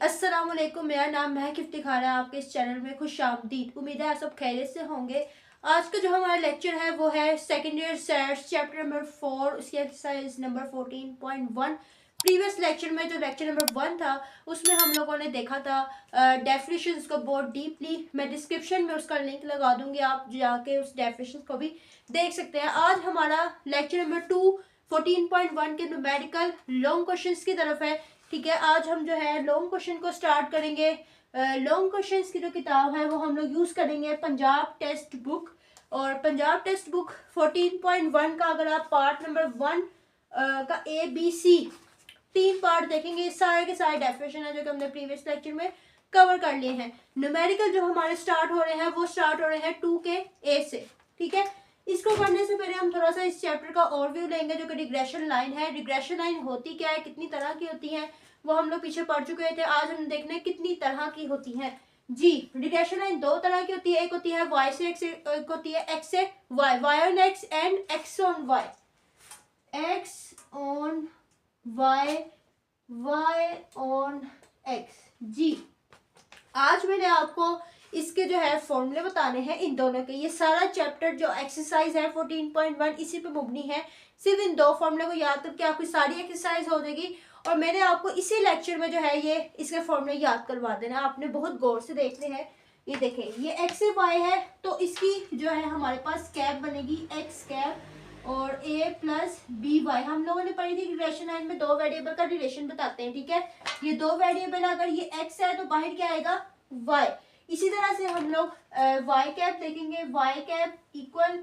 अस्सलाम वालेकुम। मेरा नाम महक इफ्तिखार है। आपके इस चैनल में खुश आमदीद। उम्मीद है आप सब खैरियत से होंगे। आज का जो हमारा लेक्चर है वो है second year stats chapter number 4, उसकी एक्सरसाइज नंबर 14.1। प्रीवियस लेक्चर में जो लेक्चर नंबर 1 था उसमें हम लोगों ने देखा था डेफिनेशंस को बहुत डीपली। मैं डिस्क्रिप्शन में उसका लिंक लगा दूंगी, आप जाके उस डेफिनेशन को भी देख सकते हैं। आज हमारा लेक्चर नंबर 2 14.1 के न्यूमेरिकल लॉन्ग क्वेश्चंस की तरफ है। ठीक है, आज हम जो है लॉन्ग क्वेश्चन को स्टार्ट करेंगे। लॉन्ग क्वेश्चंस की जो किताब है वो हम लोग यूज़ करेंगे पंजाब टेक्स्ट बुक। और पंजाब टेक्स्ट बुक 14.1 का अगर आप पार्ट नंबर 1 का ABC 3 पार्ट देखेंगे, इस सारे के सारे डेफिनेशन है जो कि हमने प्रीवियस लेक्चर में कवर कर लिए हैं। न्यूमेरिकल जो हमारे स्टार्ट हो रहे हैं वो स्टार्ट हो रहे हैं 2 के A से। ठीक है, इसको करने से पहले हम थोड़ा सा इस चैप्टर का ओवरव्यू लेंगे जो कि रिग्रेशन लाइन है। रिग्रेशन लाइन होती क्या है, कितनी तरह की होती है, वो हम लोग पीछे पढ़ चुके थे। आज हम देखने हैं कितनी तरह की होती हैं। जी, रिग्रेशन लाइन 2 तरह की होती है। एक होती है y से x, एक होती है x से y, y on x and x on y, x on y, y on x। जी, आज मैंने आपको इसके जो है फॉर्मूले बताने हैं इन दोनों के। ये सारा चैप्टर जो एक्सरसाइज है 14.1 इसी पे मुबनी है। सिर्फ इन 2 फॉर्मूले को याद करके आपकी सारी एक्सरसाइज हो जाएगी। और मैंने आपको इसी लेक्चर में जो है ये इसके फॉर्मूले याद करवा देना। आपने बहुत गौर से देखने हैं। ये देखें, ये एक्स से वाई है तो इसकी जो है हमारे पास कैप बनेगी एक्स कैप और a प्लस बी वाई। हम लोगों ने पढ़ी थी रिलेशन लाइन में 2 वेरिएबल का रिलेशन बताते हैं। ठीक है, ये 2 वेरिएबल अगर ये x है तो बाहर क्या आएगा y। इसी तरह से हम लोग y कैप देखेंगे, y cap equal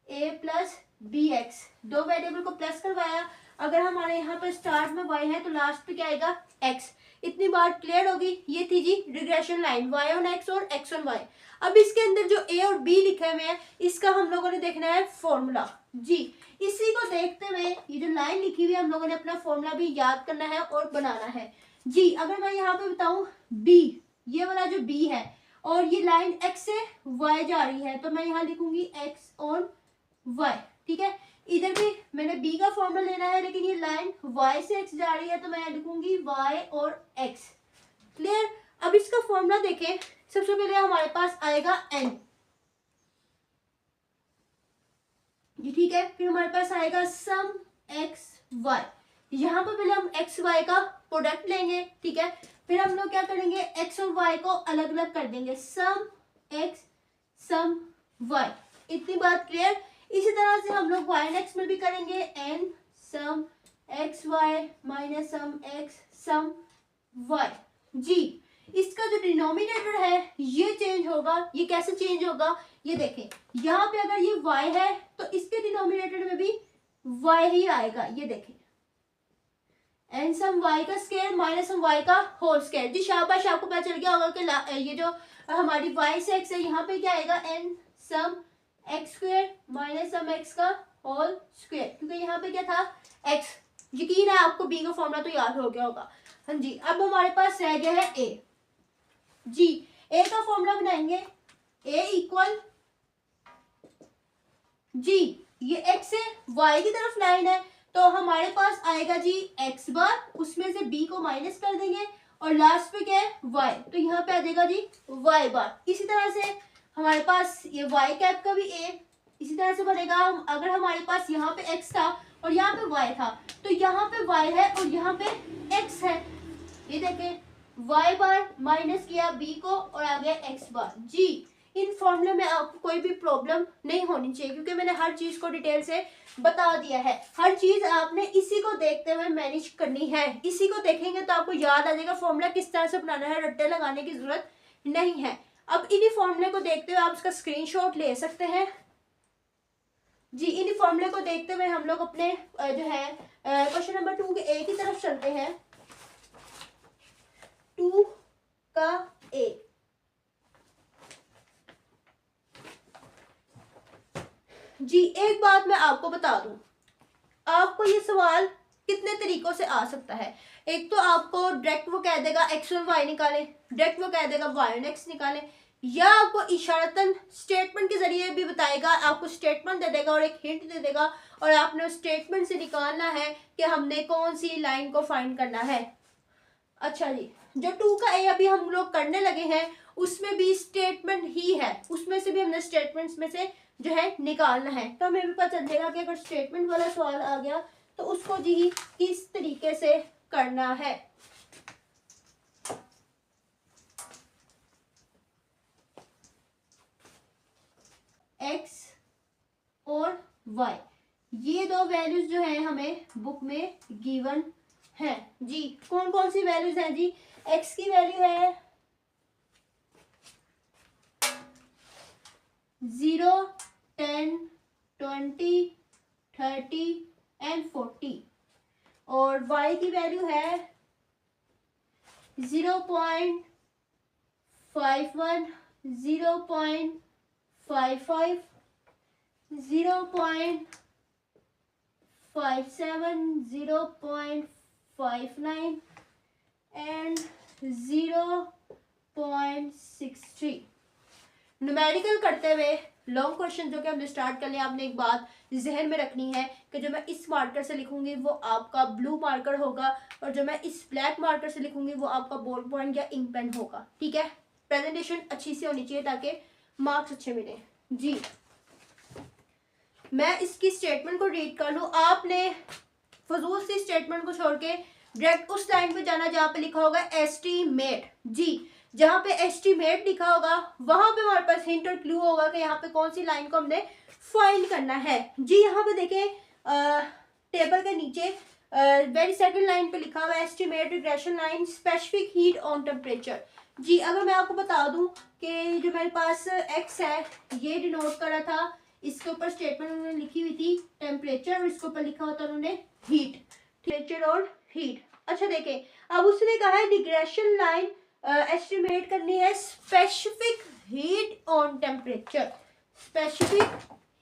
a plus B X. 2 variable को प्लस करवाया, अगर हमारे यहाँ पर स्टार्ट में y है तो लास्ट पे क्या आएगा x। इतनी बात क्लियर होगी। ये थी जी regression line y on x और x ऑन y। अब इसके अंदर जो a और b लिखे हुए हैं इसका हम लोगों ने देखना है फॉर्मूला। जी, इसी को देखते हुए ये जो लाइन लिखी हुई है हम लोगों ने अपना फॉर्मूला भी याद करना है और बनाना है। जी, अगर मैं यहाँ पे बताऊं b, ये वाला जो b है और ये लाइन x से y जा रही है तो मैं यहाँ लिखूंगी x ऑन y। ठीक है, इधर भी मैंने b का फॉर्मूला लेना है लेकिन ये लाइन y से x जा रही है तो मैं लिखूंगी y और x। क्लियर। अब इसका फॉर्मूला देखें, सबसे पहले हमारे पास आएगा n। जी ठीक है, फिर हमारे पास आएगा सम x y। यहाँ पर पहले हम x y का प्रोडक्ट लेंगे। ठीक है, फिर हम लोग क्या करेंगे x और y को अलग अलग कर देंगे, सम x सम y। इतनी बात क्लियर। इसी तरह से हम लोग y एंड x में भी करेंगे n सम x y minus sum x सम y। जी, इसका जो डिनोमिनेटर है ये चेंज होगा। ये कैसे चेंज होगा, ये देखें, यहाँ पे अगर ये y है तो इसके डिनोमिनेटर में भी y ही आएगा। ये देखें, n सम y का स्क्वायर माइनस सम y का होल स्क्वायर। जी शाबाश, आपको पता चल गया होगा कि ये जो हमारी y से x है यहाँ पे क्या आएगा n सम x स्क्वायर माइनस सम x का होल स्क्वायर, क्योंकि यहाँ पे क्या था x। यकीन है आपको b का फॉर्मूला तो याद हो गया होगा। हाँ जी, अब हमारे पास रह गया है a। जी, a का फॉर्मूला बनाएंगे, a इक्वल, जी ये x से y की तरफ लाइन है तो हमारे पास आएगा जी x बार, उसमें से b को माइनस कर देंगे और लास्ट पे क्या है y, तो यहाँ पे आ जाएगा जी y बार। इसी तरह से हमारे पास ये y कैप का भी a इसी तरह से बनेगा। अगर हमारे पास यहाँ पे x था और यहाँ पे y था तो यहाँ पे y है और यहाँ पे x है। ये देखें, y बार माइनस किया b को और आ गया x बार। जी, इन फॉर्मूले में आपको कोई भी प्रॉब्लम नहीं होनी चाहिए क्योंकि मैंने हर चीज को डिटेल से बता दिया है। हर चीज आपने इसी को देखते हुए मैनेज करनी है। इसी को देखेंगे तो आपको याद आ जाएगा फॉर्मूला किस तरह से बनाना है, रट्टे लगाने की जरूरत नहीं है। अब इन्हीं फॉर्मूले को देखते हुए आप इसका स्क्रीनशॉट ले सकते हैं। जी, इन्हीं फॉर्मूले को देखते हुए हम लोग अपने जो है क्वेश्चन नंबर 2 के ए की तरफ चलते हैं। 2 का ए। जी, एक बात मैं आपको बता दूं, आपको ये सवाल कितने तरीकों से आ सकता है। एक तो आपको डायरेक्ट वो कह देगा x और y निकाले, डायरेक्ट वो कह देगा y और x निकाले, या आपको इशारतन स्टेटमेंट के जरिए भी बताएगा। आपको स्टेटमेंट दे देगा और एक हिंट दे देगा और आपने उस स्टेटमेंट से निकालना है कि हमने कौन सी लाइन को फाइंड करना है। अच्छा जी, जो 2 का ए अभी हम लोग करने लगे हैं उसमें भी स्टेटमेंट ही है, उसमें से भी हमने स्टेटमेंट्स में से जो है निकालना है। तो हमें भी पता चल जाएगा कि अगर स्टेटमेंट वाला सवाल आ गया तो उसको जी किस तरीके से करना है। एक्स और वाई, ये दो वैल्यूज जो है हमें बुक में गिवन है जी। कौन कौन सी वैल्यूज हैं जी? एक्स की वैल्यू है 0, 10, 20, 30 एंड 40 और वाई की वैल्यू है 0.51, 0.55, 0.57, 0.59 एंड 0.63। न्यूमेरिकल करते हुए लॉन्ग क्वेश्चन जो कि हमने स्टार्ट कर लिया, आपने एक बात जहन में रखनी है कि जो मैं इस मार्कर से लिखूंगी वो आपका ब्लू मार्कर होगा और जो मैं इस ब्लैक मार्कर से लिखूंगी वो आपका बॉल पॉइंट या इंक पेन होगा। ठीक है, प्रेजेंटेशन अच्छी सी होनी चाहिए ताकि मार्क्स अच्छे मिले जी। मैं इसकी स्टेटमेंट को रीड कर लूँ, आपने फजूल सी स्टेटमेंट को छोड़ के डायरेक्ट उस लाइन पे जाना जहाँ पे लिखा होगा एस्टीमेट जी। जहाँ पे एस्टीमेट लिखा होगा वहां पे हमारे पास हिंट और क्लू होगा कि यहाँ पे कौन सी लाइन को हमने फाइंड करना है जी। यहाँ पे देखें टेबल के नीचे वेरी सेकंड लाइन पे लिखा हुआ है estimate regression line specific heat on temperature जी। अगर मैं आपको बता दूं कि जो मेरे पास एक्स है ये डिनोट करा था, इसके ऊपर स्टेटमेंट उन्होंने लिखी हुई थी टेम्परेचर और इसके ऊपर लिखा होता उन्होंने हीट, टेम्परेचर और हीट। अच्छा देखें, अब उसने कहा है रिग्रेशन लाइन एस्टिमेट करनी है specific heat on temperature, specific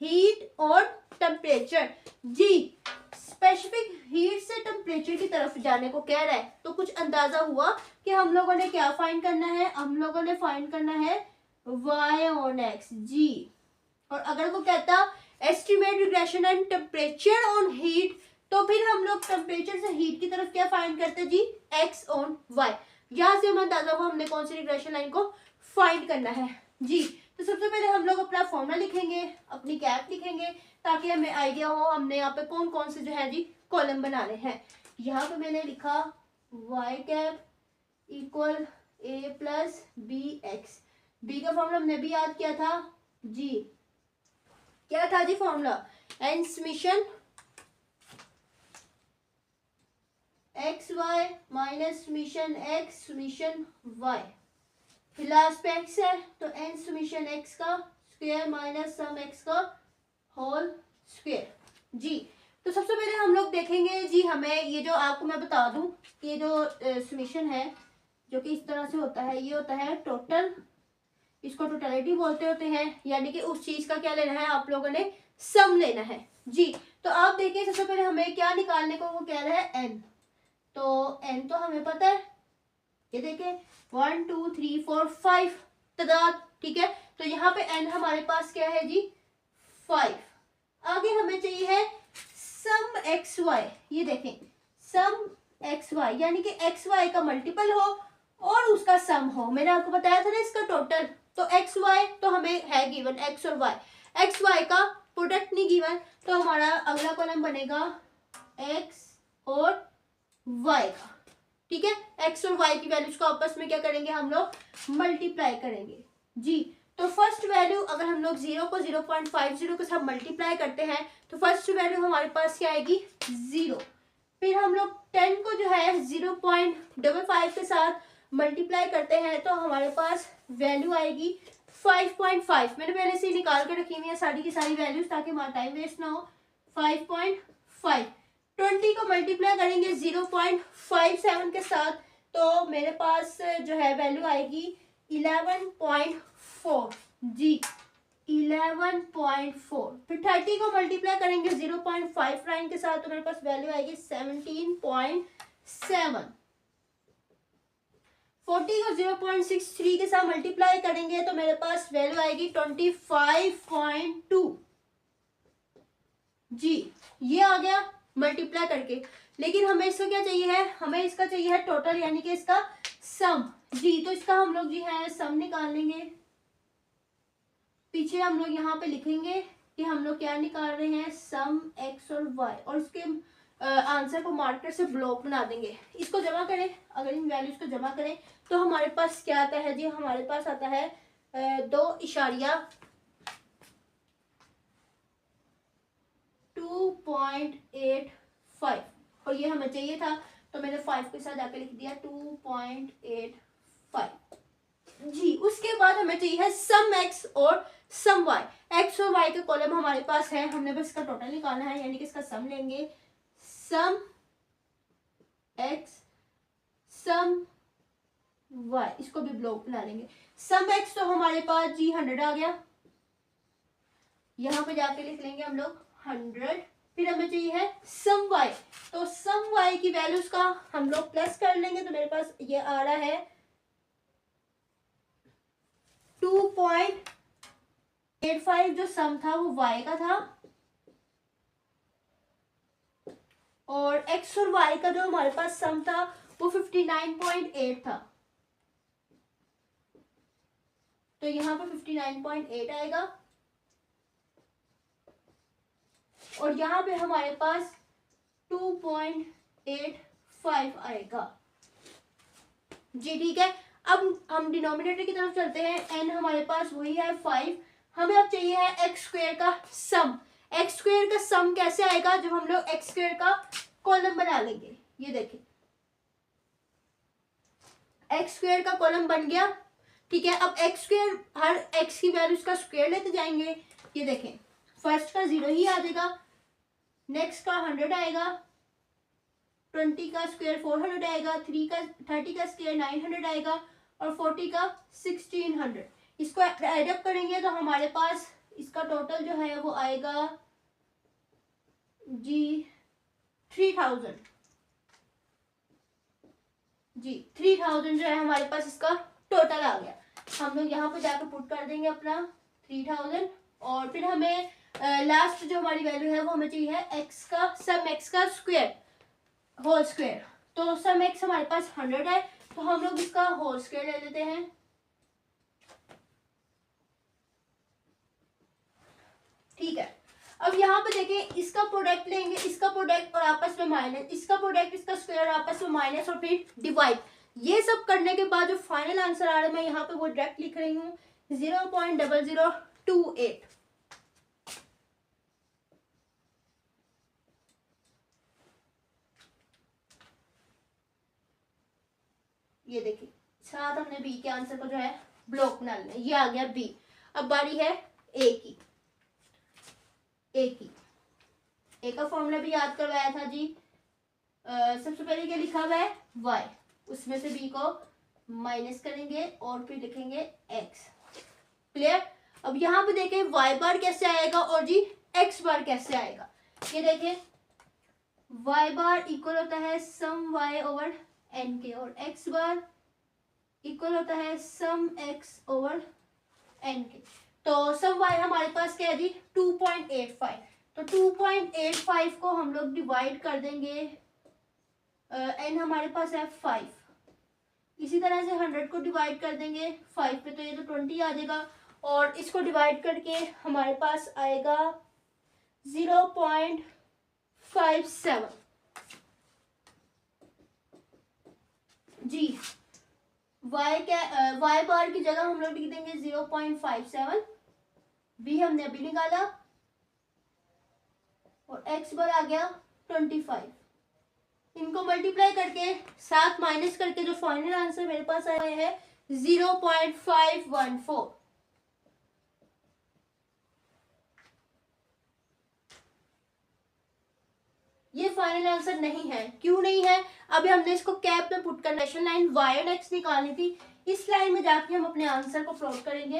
heat on temperature जी। स्पेसिफिक हीट से टेम्परेचर की तरफ जाने को कह रहा है तो कुछ अंदाजा हुआ कि हम लोगों ने क्या फाइंड करना है, हम लोगों ने फाइंड करना है y ऑन x जी। और अगर वो कहता estimate regression and temperature on heat तो फिर हम लोग टेम्परेचर से हीट की तरफ क्या फाइंड करते जी, x ऑन y। यहाँ से हम अंदाजा हुआ हमने कौन सी रिग्रेशन लाइन को फाइंड करना है जी। तो सबसे पहले हम लोग अपना फॉर्मूला लिखेंगे, अपनी कैप लिखेंगे ताकि हमें आइडिया हो हमने यहाँ पे कौन कौन से जो है जी कॉलम बनाने हैं। यहाँ पे मैंने लिखा y cap equal a plus B x. B का फॉर्मूला हमने भी याद किया था जी, क्या था जी formula, n summation x y minus summation x summation y. फिर लास्ट पे एक्स है तो एन समेशन एक्स का स्क्वायर माइनस सम एक्स का होल स्क्वायर जी। तो सबसे पहले हम लोग देखेंगे जी, हमें ये जो आपको मैं बता दूं कि ये जो समेशन है जो कि इस तरह से होता है, ये होता है टोटल, इसको टोटलिटी बोलते होते हैं, यानी कि उस चीज का क्या लेना है आप लोगों ने सम लेना है जी। तो आप देखिए सबसे पहले हमें क्या निकालने को वो कह रहा है एन, तो एन तो हमें पता है, ये देखें 1 2 3 4 5 तादाद, ठीक है। तो यहाँ पे एन हमारे पास क्या है जी 5। आगे हमें चाहिए है सम एक्स वाई, ये देखें सम एक्स वाई यानी कि एक्स वाई का मल्टीपल हो और उसका सम हो। मैंने आपको बताया था ना इसका टोटल, तो एक्स वाई तो हमें है गिवन एक्स और वाई, एक्स वाई का प्रोडक्ट नहीं गिवन तो हमारा अगला कॉलम बनेगा एक्स और वाई का, ठीक है। एक्स और वाई की वैल्यूज को आपस में क्या करेंगे हम लोग मल्टीप्लाई करेंगे जी। तो फर्स्ट वैल्यू अगर हम लोग 0 को 0.50 के साथ मल्टीप्लाई करते हैं तो फर्स्ट वैल्यू हमारे पास क्या आएगी 0। फिर हम लोग 10 को जो है 0.55 के साथ मल्टीप्लाई करते हैं तो हमारे पास वैल्यू आएगी 5.5। मैंने पहले से ही निकाल के रखी हुई है सारी की सारी वैल्यूज ताकि हमारा टाइम वेस्ट ना हो। 5.5 20 को मल्टीप्लाई करेंगे 0.57 के साथ तो मेरे पास जो है वैल्यू आएगी 11.4 जी, 11.4। फिर 30 को मल्टीप्लाई करेंगे 0.59 के साथ तो मेरे पास वैल्यू आएगी 17.7। 40 को 0.63 के साथ मल्टीप्लाई करेंगे तो मेरे पास वैल्यू आएगी 25.2 जी। ये आ गया मल्टीप्लाई करके, लेकिन हमें इसका क्या चाहिए है, हमें इसका चाहिए है टोटल यानी कि इसका सम जी, तो इसका हम लोग जी है सम निकाल लेंगे। पीछे हम लोग यहाँ पे लिखेंगे कि हम लोग क्या निकाल रहे हैं, सम एक्स और वाई, और उसके आंसर को मार्कर से ब्लॉक बना देंगे। इसको जमा करें, अगर इन वैल्यूज को जमा करें तो हमारे पास क्या आता है जी, हमारे पास आता है 2.85, और ये हमें चाहिए था तो मैंने 5 के साथ जाके लिख दिया 2.85 जी। उसके बाद हमें चाहिए है सम एक्स और सम वाई। एक्स और वाई का कॉलम हमारे पास है, हमने बस इसका टोटल निकालना है, यानी कि इसका सम लेंगे, सम एक्स सम वाई, इसको भी ब्लॉक बना लेंगे। सम एक्स तो हमारे पास जी 100 आ गया, यहाँ पे जाके लिख लेंगे हम लोग 100। फिर हमें चाहिए है सम वाई, तो सम वाई की वैल्यूज का हम लोग प्लस कर लेंगे, तो मेरे पास ये आ रहा है 2.85, जो सम था वो वाई का था, और एक्स और वाई का जो हमारे पास सम था वो 59.8 था, तो यहाँ पे 59.8 आएगा, और यहाँ पे हमारे पास 2.85 आएगा जी। ठीक है, अब हम डिनोमिनेटर की तरफ चलते हैं। एन हमारे पास वही है 5, हमें अब चाहिए है एक्स स्क्वायर का सम। एक्स स्क्वायर का सम कैसे आएगा, जब हम लोग एक्स स्क्वायर का कॉलम बना लेंगे। ये देखिए एक्स स्क्वायर का कॉलम बन गया, ठीक है। अब एक्स स्क्वायर, हर एक्स की वैल्यूज का स्क्वायर लेते जाएंगे। ये देखें फर्स्ट का 0 ही आ जाएगा, नेक्स्ट का 100 आएगा, 20 का स्क्वायर 400 आएगा, 30 का स्क्वायर 900 आएगा, और 40 का 1600। इसको एडअप करेंगे तो हमारे पास इसका टोटल जो है वो आएगा जी 3000 जी। 3000 जो है हमारे पास इसका टोटल आ गया। हम लोग यहाँ पे जाकर पुट कर देंगे अपना 3000, और फिर हमें लास्ट जो हमारी वैल्यू है वो हमें चाहिए है एक्स का सम एक्स का स्क्वायर होल स्क्वायर। तो सम एक्स हमारे पास 100 है, तो हम लोग इसका होल स्क्वायर ले लेते हैं। ठीक है, अब यहाँ पे देखें इसका प्रोडक्ट लेंगे, इसका प्रोडक्ट और आपस में माइनस, इसका प्रोडक्ट इसका स्क्वायर आपस में माइनस, और फिर डिवाइड। ये सब करने के बाद जो फाइनल आंसर आ रहा है मैं यहाँ पे वो डायरेक्ट लिख रही हूँ 0.0028। ये देखिए साथ हमने बी के आंसर को जो है ब्लॉक बना लिया, ये आ गया बी। अब बारी है ए की। ए का फॉर्मूला भी याद करवाया था जी। सबसे पहले क्या लिखा हुआ है y, उसमें से b को माइनस करेंगे और फिर लिखेंगे x। क्लियर। अब यहाँ पे देखें y बार कैसे आएगा और जी x बार कैसे आएगा। ये देखें y बार इक्वल होता है सम y ओवर n के, और x बार इक्वल होता है सम x ओवर n के। तो सम y हमारे पास क्या है जी 2.85, तो 2.85 को हम लोग डिवाइड कर देंगे, n हमारे पास है 5, इसी तरह से 100 को डिवाइड कर देंगे 5 पे, तो ये तो 20 आ जाएगा, और इसको डिवाइड करके हमारे पास आएगा 0.57 जी। y बार की जगह हम लोग लिख देंगे 0.57, b हमने अभी निकाला, और x बार आ गया 25। इनको मल्टीप्लाई करके साथ माइनस करके जो फाइनल आंसर मेरे पास आया है 0.514। ये फाइनल आंसर नहीं है, क्यों नहीं है, अभी हमने इसको कैप में पुट करना है। लाइन y और x निकालनी थी, इस लाइन में जाके हम अपने आंसर को प्लॉट करेंगे।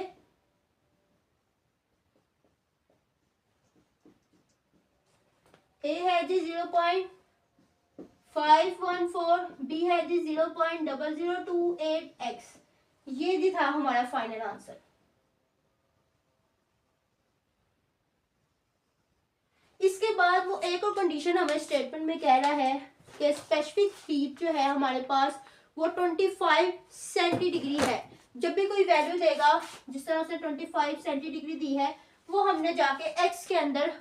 ए है जी 0.514, बी है जी 0.0028x। ये जी था हमारा फाइनल आंसर। इसके बाद वो एक और कंडीशन हमें स्टेटमेंट में कह रहा है कि स्पेसिफिक हीट जो है हमारे पास वो 25 सेंटी डिग्री है। जब भी कोई वैल्यू देगा, जिस तरह से 25 सेंटी डिग्री दी है, वो हमने जाके एक्स के अंदर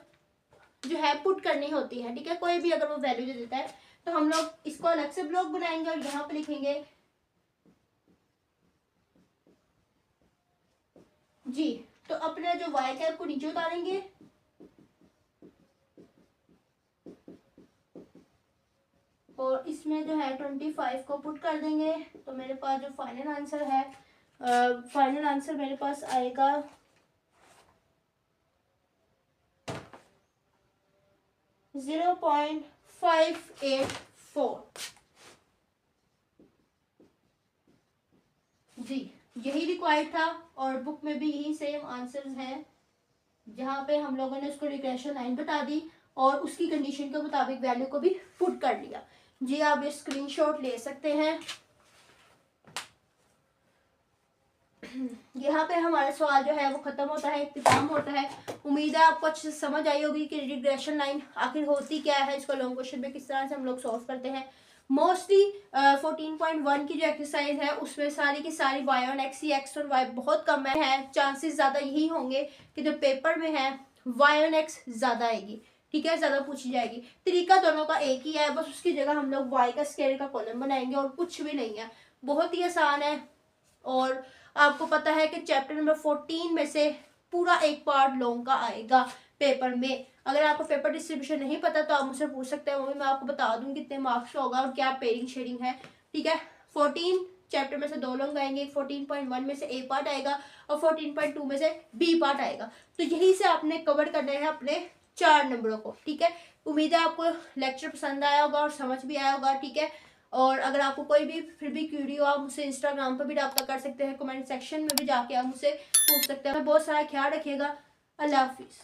जो है पुट करनी होती है, ठीक है। कोई भी अगर वो वैल्यू दे देता है तो हम लोग इसको अलग से ब्लॉक बनाएंगे और यहाँ पे लिखेंगे जी। तो अपने जो y कैप को नीचे उतारेंगे और इसमें जो है 25 को पुट कर देंगे। तो मेरे पास जो फाइनल आंसर है, फाइनल आंसर मेरे पास आएगा 0.584 जी। यही रिक्वायर्ड था और बुक में भी यही सेम आंसर्स हैं, जहाँ पे हम लोगों ने उसको रिग्रेशन लाइन बता दी और उसकी कंडीशन के मुताबिक वैल्यू को भी पुट कर लिया। जी आप ये स्क्रीनशॉट ले सकते हैं। यहाँ पे हमारा सवाल जो है वो खत्म होता है, इख्तिताम होता है। उम्मीद है आपको अच्छे से समझ आई होगी कि रिग्रेशन लाइन आखिर होती क्या है, इसको लॉन्ग क्वेश्चन में किस तरह से हम लोग सॉल्व करते हैं। मोस्टली 14.1 की जो एक्सरसाइज है उसमें सारी की सारी Y on X, X on Y बहुत कम है। चांसेस ज़्यादा यही होंगे कि जो पेपर में है वाई ऑन एक्स ज़्यादा आएगी, ठीक है, ज़्यादा पूछी जाएगी। तरीका दोनों का एक ही है, बस उसकी जगह हम लोग वाई का स्केल का कॉलम बनाएंगे और कुछ भी नहीं है, बहुत ही आसान है। और आपको पता है कि चैप्टर नंबर 14 में से पूरा एक पार्ट लॉन्ग का आएगा पेपर में। अगर आपको पेपर डिस्ट्रीब्यूशन नहीं पता तो आप मुझसे पूछ सकते हैं, वो भी मैं आपको बता दूंगी कितने मार्क्स का होगा और क्या पेयरिंग शेयरिंग है, ठीक है। 14 चैप्टर में से 2 लॉन्ग आएंगे, 14.1 में से ए पार्ट आएगा और 14.2 में से बी पार्ट आएगा। तो यही से आपने कवर करना है अपने 4 नंबरों को, ठीक है। उम्मीद है आपको लेक्चर पसंद आया होगा और समझ भी आया होगा, ठीक है। और अगर आपको कोई भी फिर भी क्यूरी हो, आप मुझसे इंस्टाग्राम पर भी रब्ता कर सकते हैं, कमेंट सेक्शन में भी जाके आप मुझसे पूछ सकते हैं। बहुत सारा ख्याल रखिएगा। अल्लाह हाफिज़।